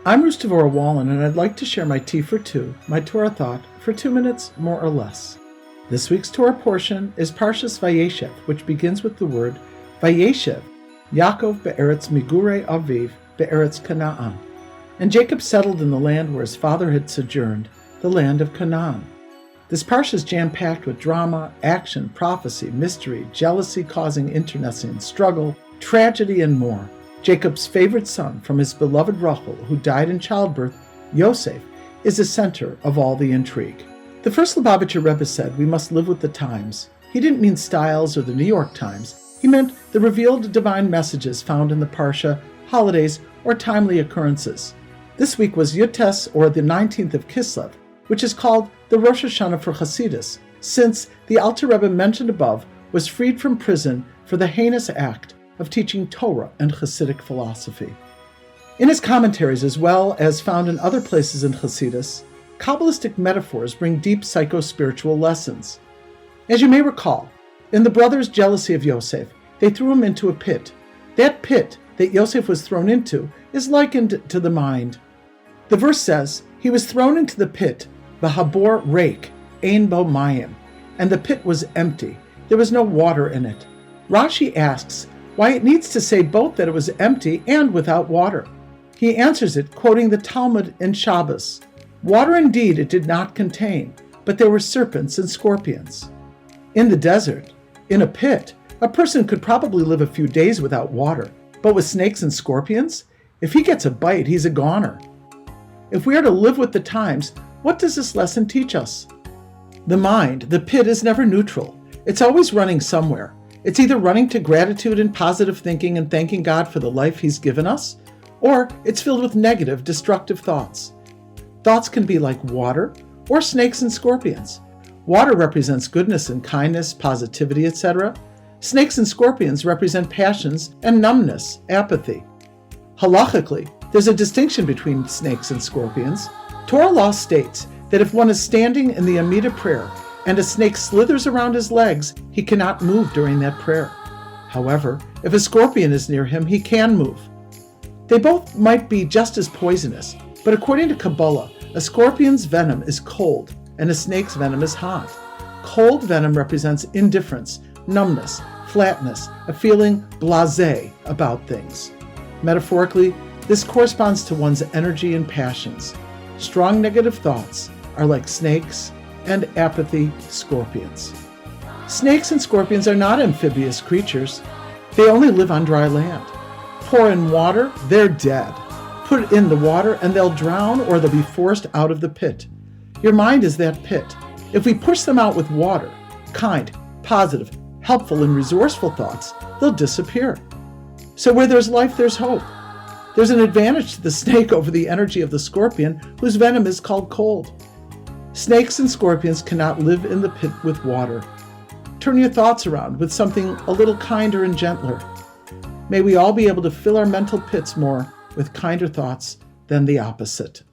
I'm Devorah Wallen, and I'd like to share my Tea for Two, my Torah thought, for 2 minutes, more or less. This week's Torah portion is Parshas Vayeishev, which begins with the word Vayeishev, Yaakov be'eretz migurei aviv be'eretz Canaan. And Jacob settled in the land where his father had sojourned, the land of Canaan. This parsha is jam-packed with drama, action, prophecy, mystery, jealousy causing internecine struggle, tragedy, and more. Jacob's favorite son from his beloved Rachel, who died in childbirth, Yosef, is the center of all the intrigue. The first Lubavitcher Rebbe said we must live with the times. He didn't mean Styles or the New York Times. He meant the revealed divine messages found in the parsha, holidays, or timely occurrences. This week was Yutes, or the 19th of Kislev, which is called the Rosh Hashanah for Hasidus, since the Alter Rebbe mentioned above was freed from prison for the heinous act of teaching Torah and Hasidic philosophy. In his commentaries, as well as found in other places in Hasidus, Kabbalistic metaphors bring deep psycho-spiritual lessons. As you may recall, in the brothers' jealousy of Yosef, they threw him into a pit. That pit that Yosef was thrown into is likened to the mind. The verse says, he was thrown into the pit, v'habor reik, ein bo mayim, and the pit was empty. There was no water in it. Rashi asks why it needs to say both that it was empty and without water. He answers it quoting the Talmud in Shabbos. Water indeed it did not contain, but there were serpents and scorpions. In the desert, in a pit, a person could probably live a few days without water, but with snakes and scorpions, if he gets a bite, he's a goner. If we are to live with the times, what does this lesson teach us? The mind, the pit, is never neutral. It's always running somewhere. It's either running to gratitude and positive thinking and thanking God for the life He's given us, or it's filled with negative, destructive thoughts. Thoughts can be like water or snakes and scorpions. Water represents goodness and kindness, positivity, etc. Snakes and scorpions represent passions and numbness, apathy. Halachically, there's a distinction between snakes and scorpions. Torah law states that if one is standing in the Amidah prayer and a snake slithers around his legs, he cannot move during that prayer. However, if a scorpion is near him, he can move. They both might be just as poisonous, but according to Kabbalah, a scorpion's venom is cold and a snake's venom is hot. Cold venom represents indifference, numbness, flatness, a feeling blasé about things. Metaphorically, this corresponds to one's energy and passions. Strong negative thoughts are like snakes, and apathy, scorpions. Snakes and scorpions are not amphibious creatures. They only live on dry land. Pour in water, they're dead. Put in the water and they'll drown or they'll be forced out of the pit. Your mind is that pit. If we push them out with water, kind, positive, helpful, and resourceful thoughts, they'll disappear. So where there's life, there's hope. There's an advantage to the snake over the energy of the scorpion, whose venom is called cold. Snakes and scorpions cannot live in the pit with water. Turn your thoughts around with something a little kinder and gentler. May we all be able to fill our mental pits more with kinder thoughts than the opposite.